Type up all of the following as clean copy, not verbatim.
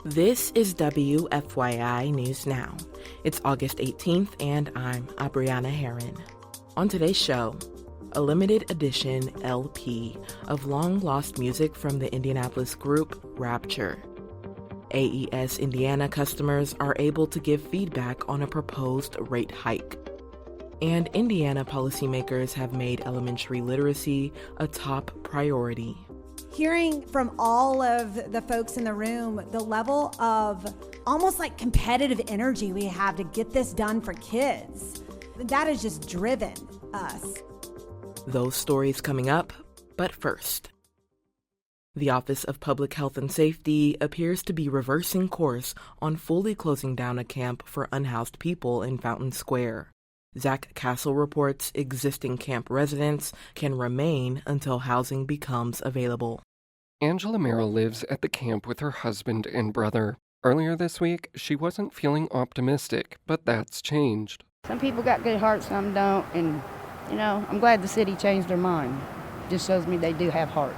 This is WFYI News Now. It's August 18th, and I'm Abriana Herron. On today's show, a limited edition LP of long-lost music from the Indianapolis group Rapture. AES Indiana customers are able to give feedback on a proposed rate hike. And Indiana policymakers have made elementary literacy a top priority. Hearing from all of the folks in the room, the level of almost like competitive energy we have to get this done for kids, that has just driven us. Those stories coming up, but first. The Office of Public Health and Safety appears to be reversing course on fully closing down a camp for unhoused people in Fountain Square. Zach Castle reports existing camp residents can remain until housing becomes available. Angela Merrill lives at the camp with her husband and brother. Earlier this week, she wasn't feeling optimistic, but that's changed. Some people got good hearts, some don't, and, I'm glad the city changed their mind. Just shows me they do have heart.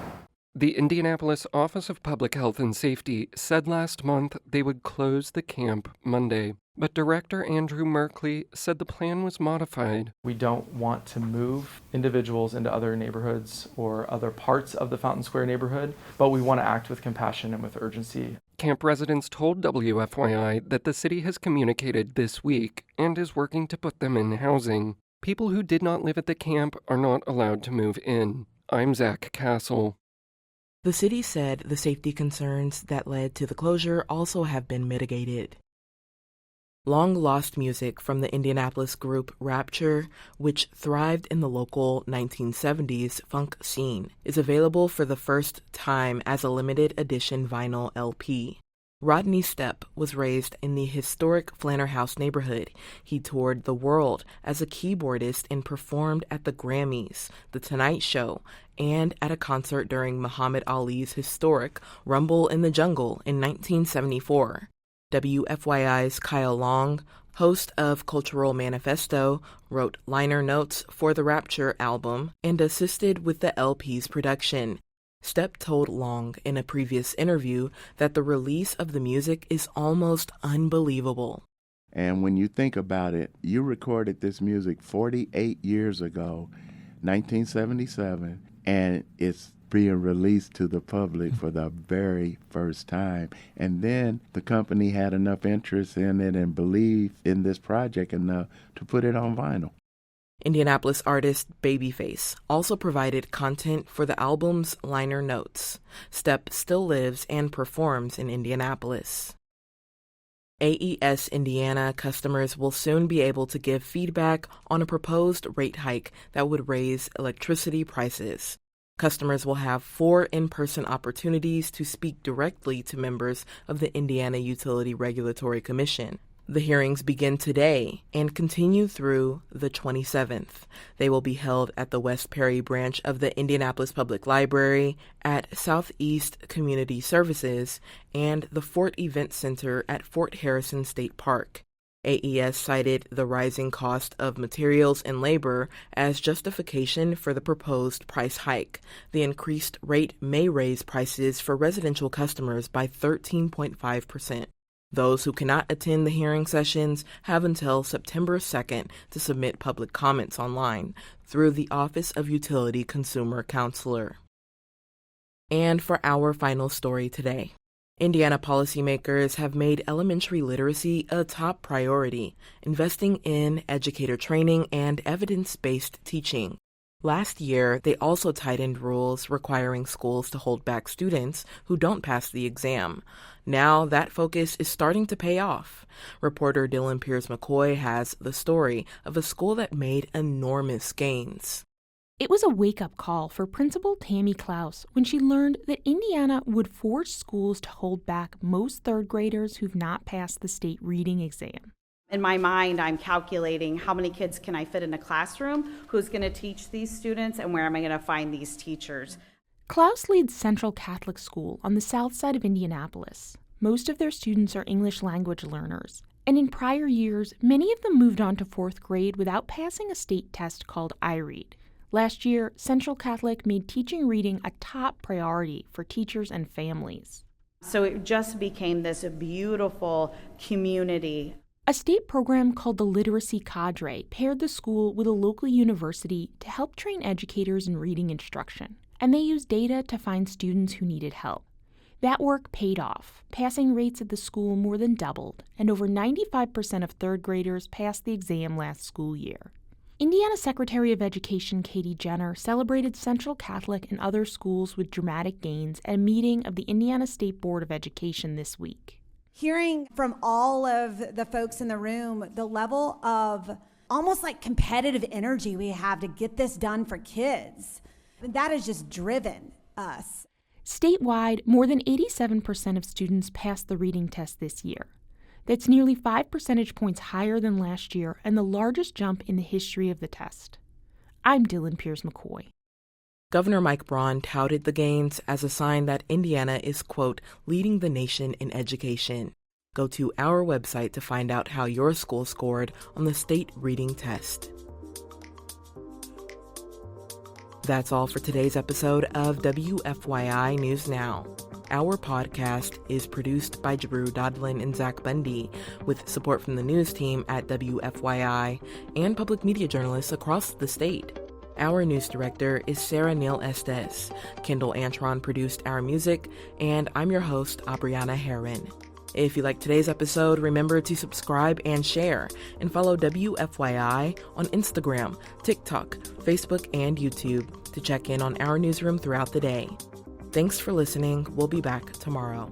The Indianapolis Office of Public Health and Safety said last month they would close the camp Monday, but Director Andrew Merkley said the plan was modified. We don't want to move individuals into other neighborhoods or other parts of the Fountain Square neighborhood, but we want to act with compassion and with urgency. Camp residents told WFYI that the city has communicated this week and is working to put them in housing. People who did not live at the camp are not allowed to move in. I'm Zach Castle. The city said the safety concerns that led to the closure also have been mitigated. Long-lost music from the Indianapolis group Rapture, which thrived in the local 1970s funk scene, is available for the first time as a limited edition vinyl LP. Rodney Stepp was raised in the historic Flanner House neighborhood. He toured the world as a keyboardist and performed at the Grammys, The Tonight Show, and at a concert during Muhammad Ali's historic Rumble in the Jungle in 1974. WFYI's Kyle Long, host of Cultural Manifesto, wrote liner notes for the Rapture album and assisted with the LP's production. Stepp told Long in a previous interview that the release of the music is almost unbelievable. And when you think about it, you recorded this music 48 years ago, 1977, and it's being released to the public for the very first time. And then the company had enough interest in it and believed in this project enough to put it on vinyl. Indianapolis artist Babyface also provided content for the album's liner notes. Stepp still lives and performs in Indianapolis. AES Indiana customers will soon be able to give feedback on a proposed rate hike that would raise electricity prices. Customers will have 4 in-person opportunities to speak directly to members of the Indiana Utility Regulatory Commission. The hearings begin today and continue through the 27th. They will be held at the West Perry branch of the Indianapolis Public Library, at Southeast Community Services, and the Fort Event Center at Fort Harrison State Park. AES cited the rising cost of materials and labor as justification for the proposed price hike. The increased rate may raise prices for residential customers by 13.5%. Those who cannot attend the hearing sessions have until September 2nd to submit public comments online through the Office of Utility Consumer Counselor. And for our final story today, Indiana policymakers have made elementary literacy a top priority, investing in educator training and evidence-based teaching. Last year, they also tightened rules requiring schools to hold back students who don't pass the exam. Now that focus is starting to pay off. Reporter Dylan Pierce-McCoy has the story of a school that made enormous gains. It was a wake-up call for Principal Tammy Klaus when she learned that Indiana would force schools to hold back most third graders who've not passed the state reading exam. In my mind, I'm calculating how many kids can I fit in a classroom, who's going to teach these students, and where am I going to find these teachers. Klaus leads Central Catholic School on the south side of Indianapolis. Most of their students are English language learners, and in prior years, many of them moved on to fourth grade without passing a state test called iRead. Last year, Central Catholic made teaching reading a top priority for teachers and families. So it just became this beautiful community. A state program called the Literacy Cadre paired the school with a local university to help train educators in reading instruction, and they used data to find students who needed help. That work paid off. Passing rates at the school more than doubled, and over 95% of third graders passed the exam last school year. Indiana Secretary of Education Katie Jenner celebrated Central Catholic and other schools with dramatic gains at a meeting of the Indiana State Board of Education this week. Hearing from all of the folks in the room, the level of almost like competitive energy we have to get this done for kids, that has just driven us. Statewide, more than 87% of students passed the reading test this year. That's nearly 5 percentage points higher than last year and the largest jump in the history of the test. I'm Dylan Pierce-McCoy. Governor Mike Braun touted the gains as a sign that Indiana is, quote, leading the nation in education. Go to our website to find out how your school scored on the state reading test. That's all for today's episode of WFYI News Now. Our podcast is produced by Drew Daudelin and Zach Bundy, with support from the news team at WFYI and public media journalists across the state. Our news director is Sarah Neal-Estes. Kendall Antron produced our music, and I'm your host, Abriana Herron. If you liked today's episode, remember to subscribe and share, and follow WFYI on Instagram, TikTok, Facebook, and YouTube to check in on our newsroom throughout the day. Thanks for listening. We'll be back tomorrow.